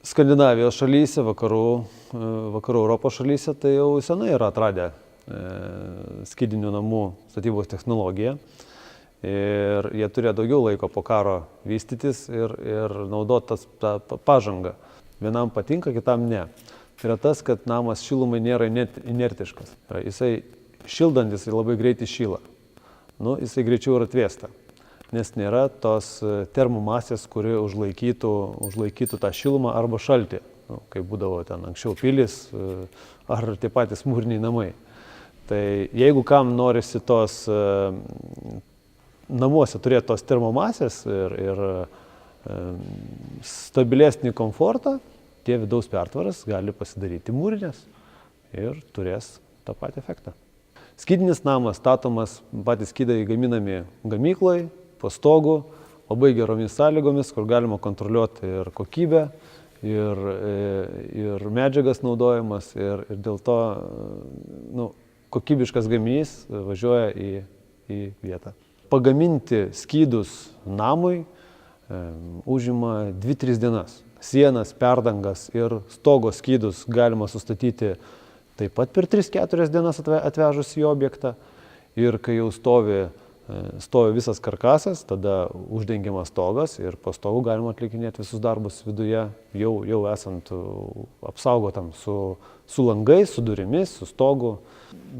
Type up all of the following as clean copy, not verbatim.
Skandinavijos šalyse, vakarų Europos šalyse tai jau senai yra atradę skydinių namų statybos technologiją. Ir jie turėjo daugiau laiko po karo vystytis ir naudoti tą pažangą. Vienam patinka, kitam ne. Tai yra tas, kad namas šilumai nėra inertiškas. Jisai šildantis ir labai greitai šyla. Jisai greičiau ir atvėsta. Nes nėra tos termomasės, kuri užlaikytų tą šilumą arba šaltį, kaip būdavo ten anksčiau pilis ar tie patys mūriniai namai. Tai jeigu kam norisi tos namuose turėti tos termomasės ir stabilesnį komfortą, tie vidaus pertvaras gali pasidaryti mūrinės ir turės tą patį efektą. Skydinis namas statomas, patys skydai gaminami gamykloj, po stogu, labai geromis sąlygomis, kur galima kontroliuoti ir kokybę, ir medžiagas naudojimas, ir dėl to kokybiškas gaminys važiuoja į vietą. Pagaminti skydus namui užima 2-3 dienas. Sienas, perdangas ir stogo skydus galima sustatyti taip pat per 3-4 dienas atvežus į objektą. Ir kai jau stovi visas karkasas, tada uždengiamas stogas ir po stogu galima atlikinėti visus darbus viduje, jau esant apsaugotam su langais, su durimis, su stogu.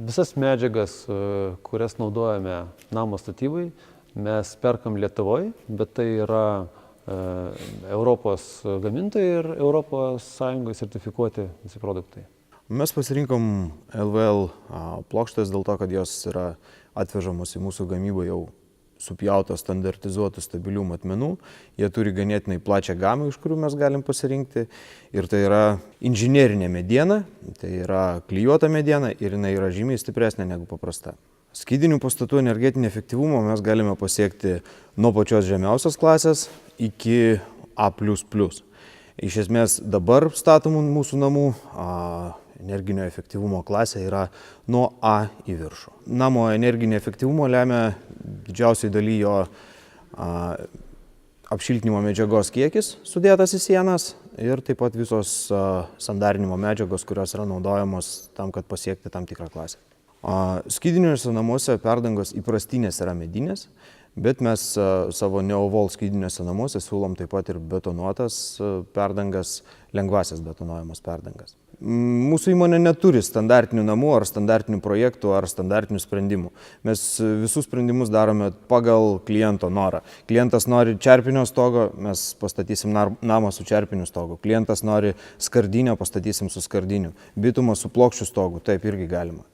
Visas medžiagas, kurias naudojame namo statybai, mes perkam Lietuvoje, bet tai yra Europos gamintojai ir Europos Sąjungoje sertifikuoti visi produktai. Mes pasirinkom LVL plokštės dėl to, kad jos yra atvežamos į mūsų gamybą jau supjautos, standartizuotų, stabilių matmenų. Jie turi ganėtinai plačią gamą, iš kurių mes galim pasirinkti. Ir tai yra inžinerinė mediena, tai yra klijuota mediena ir jinai yra žymiai stipresnė negu paprasta. Skydinių pastatų energetinį efektyvumą mes galime pasiekti nuo pačios žemiausios klasės iki A++. Iš esmės dabar statomų mūsų namų energinio efektyvumo klasė yra nuo A į viršų. Namo energinį efektyvumą lemia didžiausiai daly jo apšiltinimo medžiagos kiekis sudėtas į sienas ir taip pat visos sandarinimo medžiagos, kurios yra naudojamos tam, kad pasiekti tam tikrą klasę. Skydiniuose namuose perdangos įprastinės yra medinės, bet mes savo Neovol skydiniuose namuose siūlom taip pat ir betonuotas perdangas, lengvasias betonuojamas perdangas. Mūsų įmonė neturi standartinių namų ar standartinių projektų ar standartinių sprendimų. Mes visus sprendimus darome pagal kliento norą. Klientas nori čerpinio stogo, mes pastatysim namą su čerpiniu stogu. Klientas nori skardinio, pastatysim su skardiniu. Bitumą su plokščiu stogu, taip irgi galima.